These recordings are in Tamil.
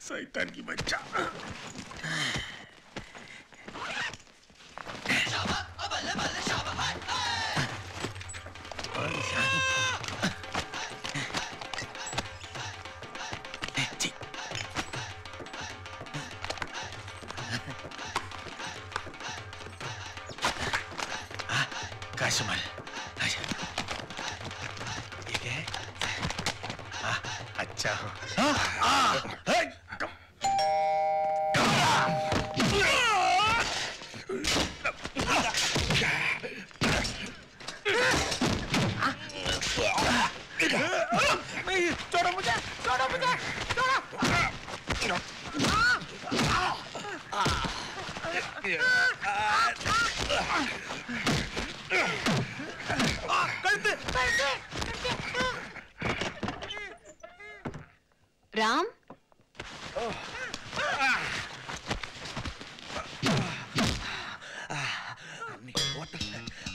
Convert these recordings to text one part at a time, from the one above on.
शैतान की बच्चा। काशमल ठीक है अच्छा हो छोड़ो मुझे छोड़ो मुझे राम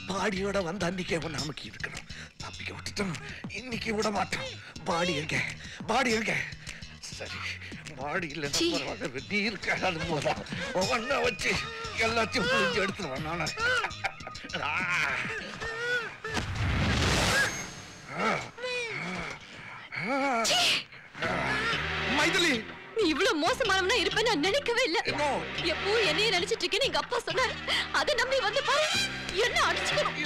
பாடியோட வந்து அன்னைக்கே நமக்கு இருக்கணும் தப்பிக்க விட்டுட்டோம் இன்னைக்கு விட மாட்டோம் பாடி எங்க சரி பாடி இல்ல நீ இருக்காது போதா ஒவ்வொன்னா வச்சு எல்லாத்தையும் புரிஞ்சு எடுத்துருவேன் நானு மைதிலி நீ இவ்வளவு மோசமானவனா இருப்பேன்னு நான் நினைக்கவே இல்ல எப்போ என்னைய நினைச்சிட்டு இருக்கேன்னு எங்க அப்பா சொன்னாரு அதை நம்பி வந்து பாரு என்ன அடிச்சுக்கணும்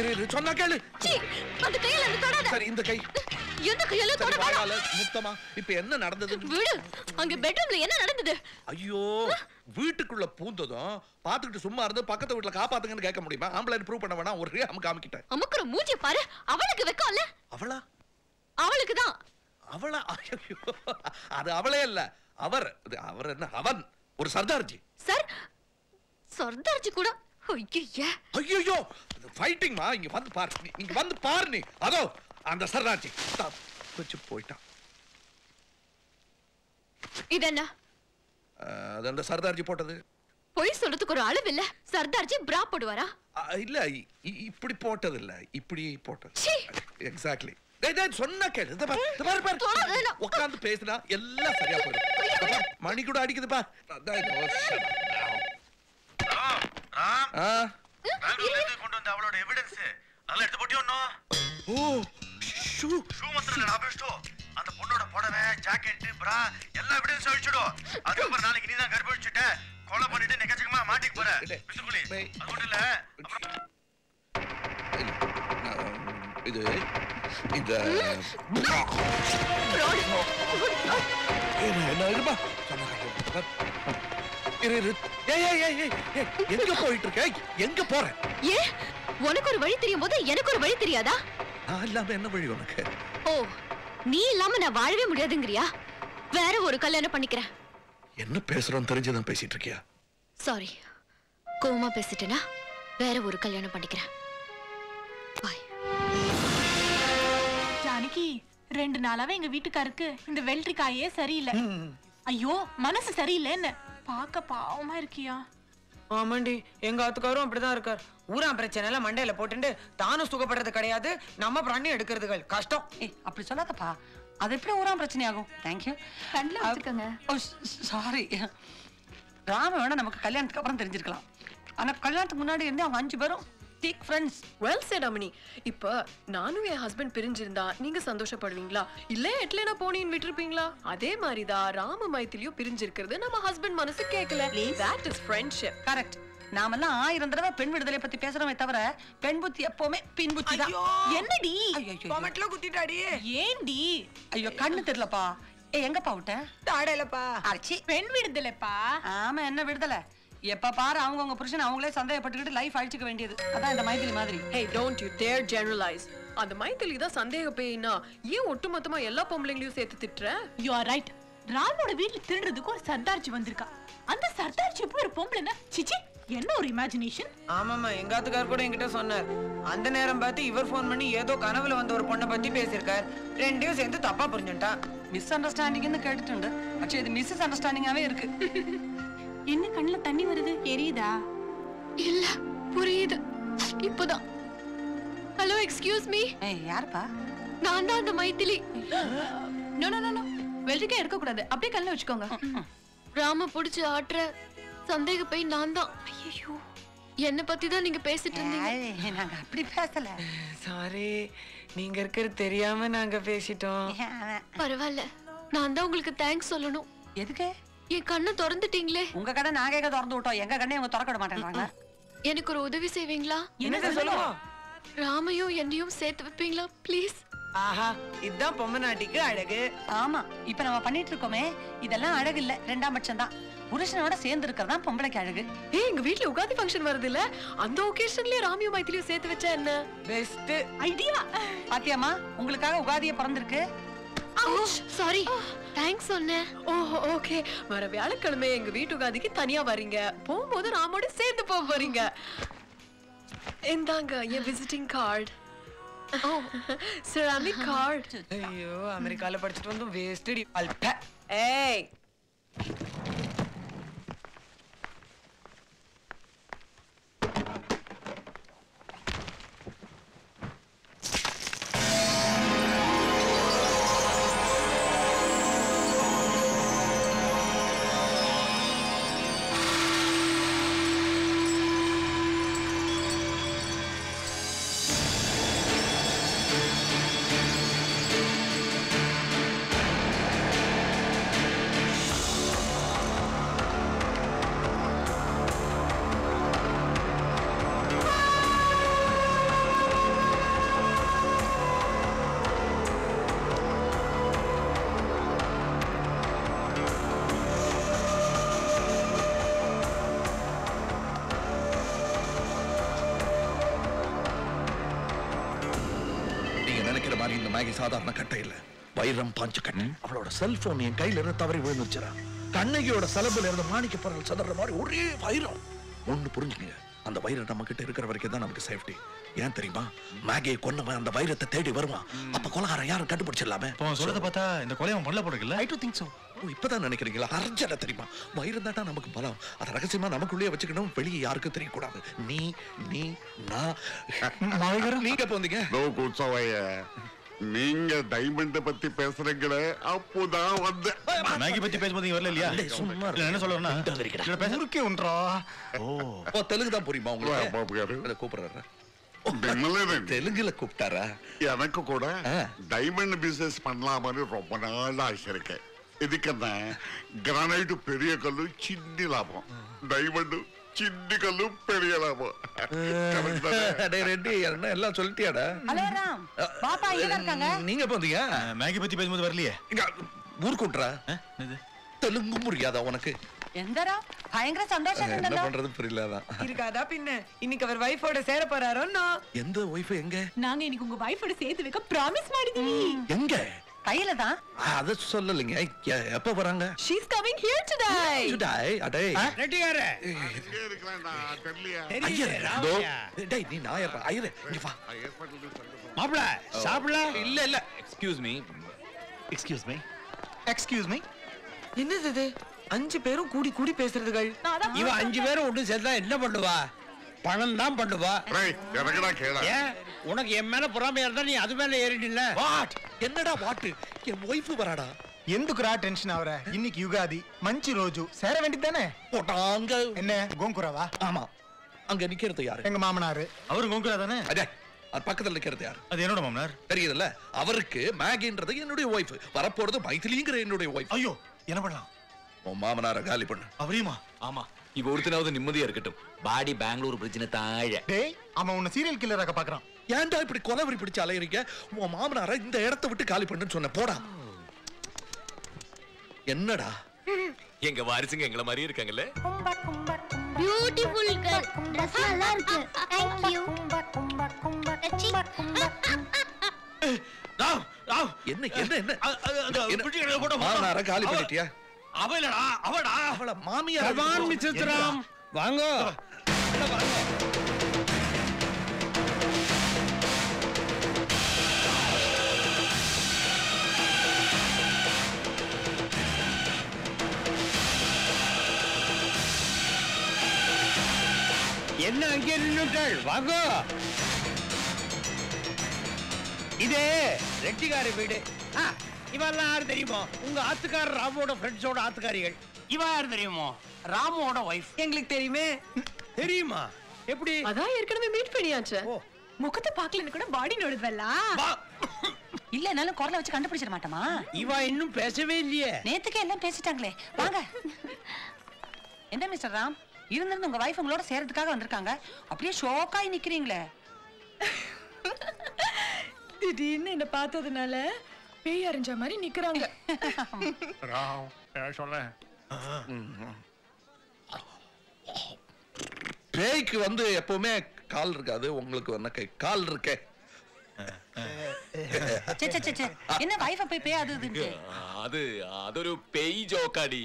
இரு சொன்னா கேளு அந்த கையில என்ன தொடாத சரி இந்த கை எந்த கையில தொடாத முத்தமா இப்ப என்ன நடந்தது விடு அங்க பெட்ரூம்ல என்ன நடந்தது ஐயோ வீட்டுக்குள்ள பூந்ததும் பாத்துக்கிட்டு சும்மா இருந்து பக்கத்து வீட்டுல காப்பாத்துங்கன்னு கேட்க முடியுமா ஆம்பளைன்னு ப்ரூவ் பண்ண வேணா ஒரு அமுக்கு காமிக்கிட்டேன் அமுக்குற மூஞ்சி பாரு அவளுக்கு வெக்கம்ல அவளா அவளுக்கு தான் அவளா அது அவளே இல்ல அவர் என்ன அவன் ஒரு சர்தார்ஜி சார் சர்தார்ஜி கூட ஐயோ ஃபைட்டிங் மா இங்க வந்து பாரு நீங்க வந்து பாரு நீ அதோ அந்த சர்தார்ஜி வச்சு போயிட்டான் இது என்ன அது அந்த சர்தார்ஜி போட்டது பொய் சொல்றதுக்கு ஒரு அளவு இல்ல சர்தார்ஜி பிரா போடுவாரா இல்ல இப்படி போட்டது இல்ல இப்படி போட்டது எக்ஸாக்ட்லி சொன்ன கேளு உட்கார்ந்து பேசினா எல்லாம் சரியா போயிடும் மணி கூட அடிக்குதுப்பா கொண்டு வந்த அவளோட எவிடன்ஸ் அதெல்லாம் எடுத்து போட்டியோன்னோ ஷூ மாத்திரம் இல்ல அந்த பொண்ணோட புடவை ஜாக்கெட் பிரா எல்லா எவிடன்ஸும் அழிச்சிடும் அதுக்கப்புறம் நாளைக்கு நீ தான் கர்ப்பழிச்சுட்ட கொலை பண்ணிட்டு நெக்கச்சக்கமா மாட்டிக்கு போற பிசுகுலி அது ஒண்ணு இல்ல இது இந்த எங்க போயிட்டு இருக்க எங்க போற உனக்கு ஒரு வழி தெரியும் போது எனக்கு ஒரு வழி தெரியாதா நான் இல்லாம என்ன வழி உனக்கு ஓ நீ இல்லாம நான் வாழவே முடியாதுங்கறியா வேற ஒரு கல்யாணம் பண்ணிக்கிறேன் என்ன பேசுறோம் தெரிஞ்சுதான் பேசிட்டு இருக்கியா சாரி கோவமா பேசிட்டேனா வேற ஒரு கல்யாணம் பண்ணிக்கிறேன் பாய் ஜானகி 2 நாளாவே எங்க வீட்டுக்காருக்கு இந்த வெள்ளரிக்காயே சரியில்லை ஐயோ மனசு சரியில்லைன்னு பாக்க பாவமா இருக்கியா ஆமாண்டி எங்க ஆத்துக்காரும் அப்படிதான் இருக்கார் ஊரா பிரச்சனை எல்லாம் மண்டையில போட்டுட்டு தானும் சுகப்படுறது கிடையாது நம்ம பண்ணி எடுக்கிறதுகள் கஷ்டம் அப்படி சொல்லாதப்பா அது எப்படி ஊரா பிரச்சனை ஆகும் தேங்க்யூ கண்ணில் வச்சுக்கோங்க சாரி ராம வேணா நமக்கு கல்யாணத்துக்கு அப்புறம் தெரிஞ்சிருக்கலாம் ஆனா கல்யாணத்துக்கு முன்னாடி இருந்து அவங்க 5 பேரும் திக் ஃப்ரெண்ட்ஸ் வெல் செட் அம்மனி இப்ப நானும் என் ஹஸ்பண்ட் பிரிஞ்சிருந்தா நீங்க சந்தோஷப்படுவீங்களா இல்ல எட்லேனா போனின்னு விட்டுருப்பீங்களா அதே மாதிரிதான் ராம மைத்திலியும் பிரிஞ்சிருக்கிறது நம்ம ஹஸ்பண்ட் மனசு கேட்கல தட் இஸ் ஃப்ரெண்ட்ஷிப் கரெக்ட் நாமெல்லாம் 1000 தடவை பெண் விடுதலை பத்தி பேசுறோமே தவிர பெண் புத்தி எப்பவுமே பின் புத்தி தான் என்னடி கொமெண்ட்ல குத்திட்டாடி ஏண்டி ஐயோ கண்ணு தெரியலப்பா எங்கப்பா விட்ட தாடலப்பா அச்சி பெண் விடுதலைப்பா ஆமா என்ன விடுதலை எப்ப பாரு அவங்க புருஷன் அவங்களே சந்தேகப்பட்டுக்கிட்டு லைஃப் அழிச்சுக்க வேண்டியது அதான் இந்த மைதிலி மாதிரி hey don't you dare generalize அந்த மைதிலி தான் சந்தேக பேயினா ஏன் ஒட்டுமொத்தமா எல்லா பொம்பளைங்களையும் சேர்த்து திட்ற you are right ராமோட வீட்ல திருடுறதுக்கு ஒரு சர்தார்ஜி வந்திருக்கா அந்த சர்தார்ஜி எப்படி ஒரு பொம்பளைனா சிச்சி என்ன ஒரு இமேஜினேஷன் ஆமாமா எங்க ஆத்துக்கார் கூட என்கிட்ட சொன்னார் அந்த நேரம் பார்த்து இவர் ஃபோன் பண்ணி ஏதோ கனவுல வந்த ஒரு பொண்ணை பத்தி பேசியிருக்கார் ரெண்டையும் சேர்ந்து தப்பா புரிஞ்சுட்டான் மிஸ் அண்டர்ஸ்டாண்டிங்னு கேட்டுട്ടുണ്ട് പക്ഷേ இது மிஸ் அண்டர்ஸ்டாண்டிங்காவே இருக்கு என்ன கண்ணுல தண்ணி வருது எரியுதா இல்ல புரியுது இப்போதான் ஹலோ எக்ஸ்கியூஸ் மீ ஏய் யாருப்பா நான் தான் அந்த மைதிலி நோ நோ நோ வெள்ளரிக்காய் எடுக்க கூடாது, அப்படியே கல்ல வச்சுக்கோங்க. ராம புடிச்சு ஆட்ற சந்தேக போய் நான் தான். ஐயோ, என்ன பத்தி தான் நீங்க பேசிட்டு இருந்தீங்க. நாங்க அப்படி பேசல. சாரி, நீங்க இருக்கிறது தெரியாம நாங்க பேசிட்டோம். பரவாயில்ல, நான் தான் உங்களுக்கு தேங்க்ஸ் சொல்லணும். எதுக்கு? என் கண்ணை திறந்துட்டீங்களே. உங்க கடை நாங்க எங்க திறந்து விட்டோம், எங்க கண்ணை இவங்க திறக்க விட மாட்டேங்கிறாங்க. எனக்கு ஒரு உதவி செய்வீங்களா? என்ன சொல்லுங்க. ராமையும் என்னையும் சேர்த்து வைப்பீங்களா ப்ளீஸ்? ஆஹா, இதுதான் பொம்மநாட்டிக்கு அழகு. ஆமா, இப்ப நம்ம பண்ணிட்டு இருக்கோமே இதெல்லாம் அழகு இல்ல, 2ஆம் பட்சம் தான். புருஷனோட சேர்ந்து இருக்கிறதா பொம்பளைக்கு அழகு. ஏய், எங்க வீட்ல உகாதி ஃபங்க்ஷன் வருது இல்ல, அந்த ஒகேஷன்லயே ராமியும் மைத்திலியும் சேர்த்து வச்சா என்ன? Best idea. பாத்தியாமா, உங்களுக்காக உகாதியே பிறந்திருக்கு. சாரி, தேங்க்ஸ் சொன்னேன். ஓ ஓகே, வர வியாழக்கிழமை எங்க வீட்டு உகாதிக்கு தனியா வரீங்க. போகும்போது ராமோட சேர்ந்து போக போறீங்க. இந்தாங்க என் விசிட்டிங் கார்டு. Ceramic card. ஐயோ, அமெரிக்கால படிச்சிட்டு வந்து வேஸ்டடி அல்ப. ஏய், இந்த மேகி சாதாரண கட்டை இல்ல, வைரம் பாஞ்ச கட்டை. அவளோட செல்போன் என் கையில இருந்து தவறி விழுந்துச்சுரா. கண்ணகியோட சலபுல இருந்து மாணிக்க பொருள் சதற மாதிரி ஒரே வைரம். ஒண்ணு புரிஞ்சுக்கங்க, அந்த வைரம் நம்ம கிட்ட இருக்கிற வரைக்கும் தான் நமக்கு சேஃப்டி. ஏன் தெரியுமா? மேகியை கொன்னவன் அந்த வைரத்தை தேடி வருவான். அப்ப கொலகாரன் யாரும் கண்டுபிடிச்சிடலாமே. சொல்றத பார்த்தா இந்த கொலையை பண்ணல போறீங்கல்ல? ஐ டு திங்க் சோ. இப்பதான் நினைக்கிறீங்களா? அர்ஜென்ட்டா தெரியுமா? வைரம் தாட்டா நமக்கு பலம். அதை ரகசியமா நமக்குள்ளேயே வச்சுக்கணும், வெளியே யாருக்கும் தெரியக்கூடாது. நீ நான் நீங்க போந்தீங்க. நீங்க டைமண்ட் பத்தி பேசுறீங்களே, அப்போதான் வந்து மேகி பத்தி பேசும்போது நீங்க வரல இல்லையா? சும்மா என்ன சொல்றேன்னா ஊருக்கே ஒன்றா. ஓ, தெலுங்கு தான் புரியுமா உங்களுக்கு? கூப்பிடுறாரு. தெலுங்குல கூப்பிட்டாரா? எனக்கு கூட டைமண்ட் பிசினஸ் பண்ணலாமான்னு ரொம்ப நாள் ஆசை இருக்கு. இதுக்குன்னா கிரானைட் பெரிய கல்லு சின்ன லாபம், டைமண்ட் சின்ன கல்லு பெரிய லாபம். ரெட்டி எல்லாம் சொல்லிட்டியாடா? ஹலோ ராம், பாப்பா இங்க இருக்காங்க. நீங்க போந்தீங்க? மேகி பத்தி பேசும்போது வரலையே. ஊர் கூட்டுறா. தெலுங்கு புரியாதா உனக்கு? எந்தரா பயங்கர சந்தோஷம். என்ன பண்றது புரியலதான். இருக்காதா பின்ன. இன்னைக்கு அவர் வைஃபோட சேர போறாரோன்னா. எந்த வைஃப்? எங்க? நாங்க இன்னைக்கு உங்க வைஃபோட சேர்த்து வைக்க ப்ராமிஸ் ಮಾಡಿದೀವಿ. எங்க? கையில தான். அத சொல்லலங்க. எப்ப வராங்க? She is coming here today. Today? அடே. ரெட்டியாரே. அங்கே இருக்கறேன் நான் தெரியலையா? ஐயரே. டேய் நீ நாயரா. ஐயரே இங்க வா. மாப்ள சாப்பிடல? இல்ல. Excuse me. என்னது இது? 5 பேரும் கூடி கூடி பேசுறதுகள். இவ 5 பேரும் ஒண்ணு சேர்ந்தா என்ன பண்ணுவா? பணம் தான் பண்ணுவா. எனக்குடா கேளா. ஏன் உனக்கு என் மேல பொறாமையா இருந்தா நீ அது மேல ஏறிட்டில்ல? வாட்? என்னடா வாட்? என் வைஃப் வராடா. ఎందుకురా టెన్షన్ అవరా? இன்னைக்கு யுகாதி, మంచి రోజు, சேர வேண்டியதானே? போட்டாங்க. என்ன கோங்குராவா? ஆமா. அங்க நிக்கிறது யாரு? எங்க மாமனாரு. அவரு கோங்குரா தானே? அடே, அது பக்கத்துல நிக்கிறது யாரு? அது என்னோட மாமனார். தெரியுதுல்ல? அவருக்கு மேகின்றது என்னுடைய வைஃப், வரப்போறது மைதிலிங்கிற என்னுடைய வைஃப். ஐயோ, என்ன பண்ணலாம்? உன் மாமனார காலி பண்ணு. அவரையுமா? ஆமா, இவ ஒருத்தனாவது நிம்மதியா இருக்கட்டும். பாடி பெங்களூர் பிரிட்ஜ்ல தாழ. டேய், அவன் உன்னை சீரியல் கில்லராக பாக்குறான். ஏன்டா இப்படி கொலவரி பிடிச்சு அலையறீங்க? உன் மாமனார இந்த இடத்தை விட்டு காலி பண்ணுன்னு சொன்ன. போடா. என்னடா? எங்க வாரிசுங்க எங்கள மாதிரி இருக்காங்கல்ல? Beautiful girl. Dress நல்லா இருக்கு. Thank you. என்ன மாமனார காலி பண்ணிட்டியா? அவள மாமியார். பகவான் மிச்சித்ராம் வாங்க. என்ன அங்கே நின்னுட்டாள்? வாங்க. இது ரெட்டிகார வீடு. இவெல்லாம் யாரு தெரியுமோ? உங்க ஆத்துக்காரர் ராமோட ஃப்ரெண்ட்ஸோட ஆத்துக்காரிகள். இவ யாரு தெரியுமோ? ராமோட வைஃப். எங்களுக்கு தெரியுமே. தெரியுமா? எப்படி? அதான் ஏற்கனவே மீட் பண்ணியாச்சு. முகத்தை பார்க்கலன்னு கூட பாடி நோடுவல்ல. இல்லனாலும் குரலை வச்சு கண்டுபிடிச்சிட மாட்டோமா? இவ இன்னும் பேசவே இல்லையே. நேத்துக்கே எல்லாம் பேசிட்டாங்களே. வாங்க. என்ன மிஸ்டர் ராம், இருந்திருந்து உங்க வைஃப் உங்களோட சேர்றதுக்காக வந்திருக்காங்க. அப்படியே ஷோக்காய் நிக்கிறீங்களே. திடீர்னு என்ன பார்த்ததுனால பேய் அறிஞ்ச மாதிரி நிக்கிறாங்க. ராம் சொல்ல பேய்க்கு வந்து எப்பவுமே கால் இருக்காது, உங்களுக்கு வந்து கால் இருக்கே. என்ன வைஃப போய் பேய் அது ஒரு பேய் ஜோக்காடி.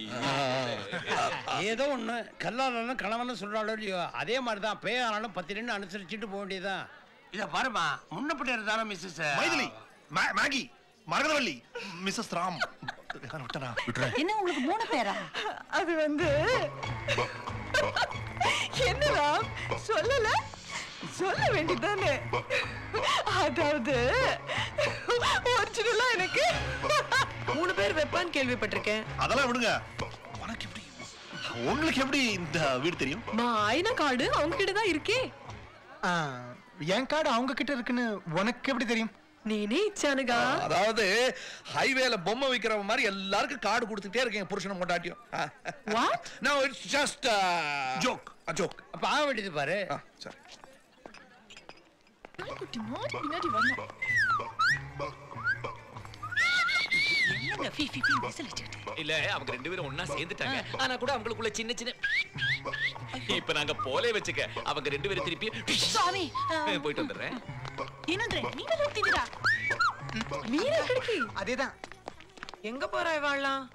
ஏதோ ஒண்ணு கல்லாலும் கணவன் சொல்றாளோ இல்லையோ, அதே மாதிரிதான் பேயானாலும் 10 நின்று அனுசரிச்சுட்டு போக வேண்டியதான். இத பாருமா, முன்னப்பட்டு இருந்தாலும் Mrs Maithili, Maggie, Maragathavalli, Mrs Ram. என்ன உங்களுக்கு 3 பேரா? அது வந்து என்னடா சொல்ல வேண்டியதானே. அதாவது ஒரிஜினலா எனக்கு 3 பேர் வெப்பான்னு கேள்விப்பட்டிருக்கேன். அதெல்லாம் விடுங்க. உங்களுக்கு எப்படி இந்த வீடு தெரியும்? ஐனா கார்டு அவங்க கிட்ட தான் இருக்கே. என் கார்டு அவங்க கிட்ட இருக்குன்னு உனக்கு எப்படி தெரியும்? நீனே இச்சானுகா. அதாவது ஹைவேல பொம்மை விக்கிற மாதிரி எல்லாருக்கும் கார்டு கொடுத்துட்டே இருக்கேன் புருஷனும் கொண்டாட்டியும். What? No, it's just a joke. அப்ப ஆக வேண்டியது பாரு. சரி. குட்டி மாடி பின்னாடி வரணும். என்ன ஃபீஃபி விசிலிச்சிட்டு. இல்ல அவங்க 2 பேரும் ஒண்ணா சேர்ந்துட்டாங்க. ஆனா கூட அவங்களுக்குள்ள சின்ன இப்ப நாங்க போலே வெச்சுக்க. அவங்க 2 பேரும் திருப்பி சாமி போயிட்டு வந்துறேன். ಏನಂದ್ರೆ ನೀವೆಲ್ಲ ಹೋಗ್ತಿದ್ದೀರಾ? மீனா கிடக்கி. அதேதான். எங்க போறா இவாள்லாம்?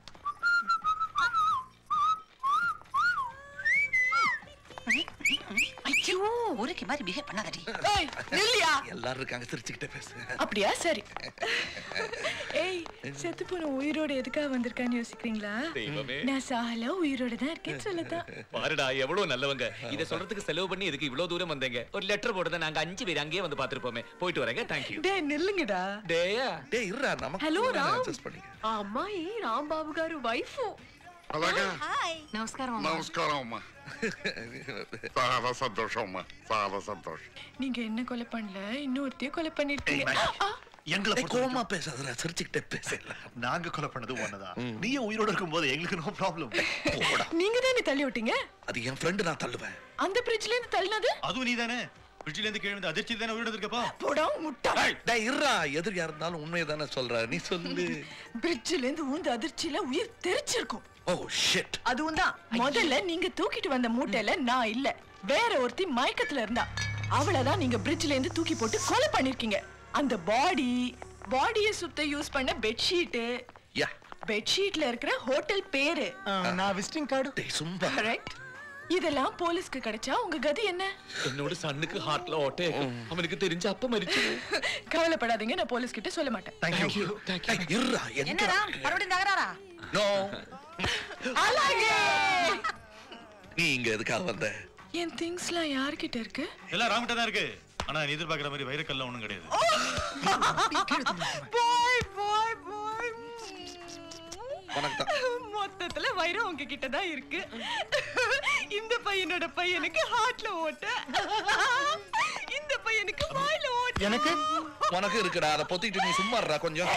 ஐயோ, ஒருக்கி மாதிரி பிஹேவ் பண்ணாதடி. ஏய் நில்லியா. எல்லாரும் இருக்காங்க, சிரிச்சுக்கிட்டே பேசு. அப்படியா? சரி. ஏய் செத்து போன உயிரோட எதுக்காக வந்திருக்கான்னு யோசிக்கிறீங்களா? தெய்வமே, நான் சாகல, உயிரோட தான் இருக்கேன்னு சொல்லதான். பாருடா எவ்வளவு நல்லவங்க. இத சொல்றதுக்கு செலவு பண்ணி எதுக்கு இவ்வளவு தூரம் வந்தீங்க? ஒரு லெட்டர் போடுறத நாங்க 5 பேர் அங்கேயே வந்து பாத்துருப்போமே. போயிட்டு வரேங்க. Thank you. டேய் நில்லுங்கடா. டேயா டேய் இருடா, நமக்கு ஹலோ ராம். அட்ஜஸ்ட் பண்ணிக்க. అమ్మాయి రాంబాబు గారు వైఫ్. అలాగా నమస్కారం నమస్కారం అమ్మా. చాలా సంతోషం అమ్మా, చాలా సంతోషం. நீங்க என்ன கொலை பண்ணல, இன்னொருத்தைய கொலை பண்ணிருக்கீங்க. எங்களை கோமா பேசாதடா, சிரிச்சுக்கிட்டே பேசல. நாங்க கொலை பண்ணது ஒண்ணுதான். நீ உயிரோட இருக்கும்போது எங்களுக்கு நோ ப்ராப்ளம். நீங்க தானே தள்ளி விட்டீங்க. அது என் ஃப்ரெண்ட், நான் தள்ளுவேன். அந்த பிரிட்ஜ்ல இருந்து தள்ளினது அதுவும் நீ தானே. பிரிட்ஜ்ல இருந்து கீழே வந்து அதிர்ச்சி தானே உயிரோட இருக்கப்பா. போடா முட்டா. டேய் இருடா, எதிரியா இருந்தாலும் உண்மையை தானே சொல்ற. நீ சொல்லு. பிரிட்ஜ்ல இருந்து ஊந்து அதிர்ச்சியில உயிர் தெரிச்சிருக்கும். Oh shit. அதுவும் தான். முதல்ல நீங்க தூக்கிட்டு வந்த மூட்டையில நான் இல்ல, வேற ஒருத்தி மயக்கத்துல இருந்தா. அவளதான் நீங்க பிரிட்ஜ்ல இருந்து தூக்கி போட்டு கொலை பண்ணிருக்கீங்க. அந்த பாடியை சுத்த யூஸ் பண்ண பெட்ஷீட், பெட்ஷீட்ல இருக்கிற ஹோட்டல் பேரு, நான் விசிட்டிங் கார்டு. டேய் சும்மா. கரெக்ட். இதெல்லாம் போலீஸ்க்கு கிடைச்சா உங்க கதி என்ன? என்னோட சன்னுக்கு ஹார்ட்ல ஓட்டை. அவனுக்கு தெரிஞ்ச அப்ப மரிச்சு. கவலைப்படாதீங்க, நான் போலீஸ் கிட்ட சொல்ல மாட்டேன். Thank you. இருடா, என்னடா மறுபடியும் தகராறா? நோ. அழகே. நீ இங்க எதுக்காக வந்த? என் திங்ஸ்லாம் யார்கிட்ட இருக்கு? எல்லாம் ராம்கிட்ட தான் இருக்கு. ஆனா நீ எதிர்பார்க்கிற மாதிரி வைரக்கல்ல ஒண்ணும் கிடையாது. பாய் வணக்கம். மொத்தத்துல வைரம் உங்ககிட்ட தான் இருக்கு. இந்த பையனோட பையனுக்கு ஹார்ட்ல ஓட்ட, இந்த பையனுக்கு வாயில ஓட்ட. எனக்கு உனக்கு இருக்குடா, அதை பொத்திட்டு நீ சும்மா இருடா கொஞ்சம்.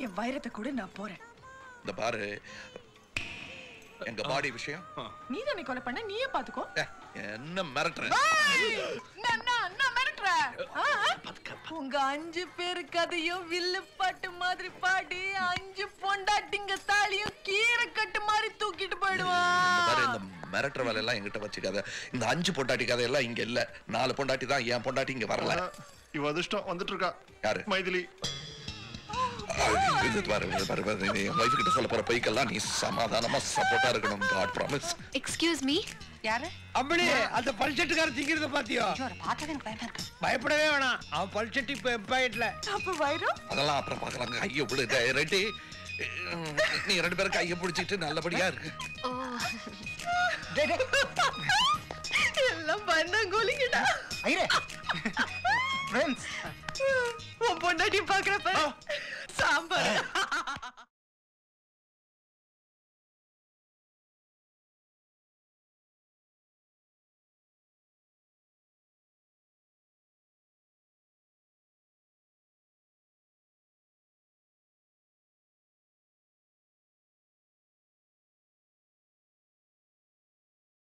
என் வைரத்தை கூட நான் போறேன். இந்த பாரு, எங்க பாடி விஷயம் நீ தானே கொலை பண்ண, நீயே பாத்துக்கோ. என்ன மிரட்டுற? நான் மிரட்டுறேன். உங்க 5 பேரு கதையும் வில்லு பாட்டு மாதிரி பாடி 5 பொண்டாட்டிங்க தாலியும் கீரை கட்டு மாதிரி தூக்கிட்டு போயிடுவான். இந்த மிரட்டுற வேலை எல்லாம் என்கிட்ட வச்சுக்காத. இந்த 5 பொண்டாட்டி கதையெல்லாம் இங்க இல்ல. 4 பொண்டாட்டி தான். என் பொண்டாட்டி இங்க வரல. இவ அதிர்ஷ்டம் வந்துட்டு இருக்கா. யாரு? மைதிலி. கிட்ட சொல்ல போற பைக்கெல்லாம் நீ சமாதானமா சப்போர்ட்டா இருக்கணும். God promise. Excuse me. யாரு? அம்பளி, அந்த பல்செட்டுக்கார திங்கிறத பாத்தியோ? பார்த்தா எனக்கு பயமா இருக்கு. பயப்படவே வேணாம், அவன் பல்செட்டு இப்ப எம்பாயிட்ல. அப்ப வைரம் அதெல்லாம் அப்புறம் பாக்கலாங்க. ஐயோ ரெட்டி, நீ 2 பேரும் கையை பிடிச்சிட்டு நல்லபடியா இருக்கு. எல்லாம் பண்ணங்கோலிங்கடா. ஐரே ஃப்ரெண்ட்ஸ், உன் பொண்டாட்டி பாக்குறப்ப சாம்பார்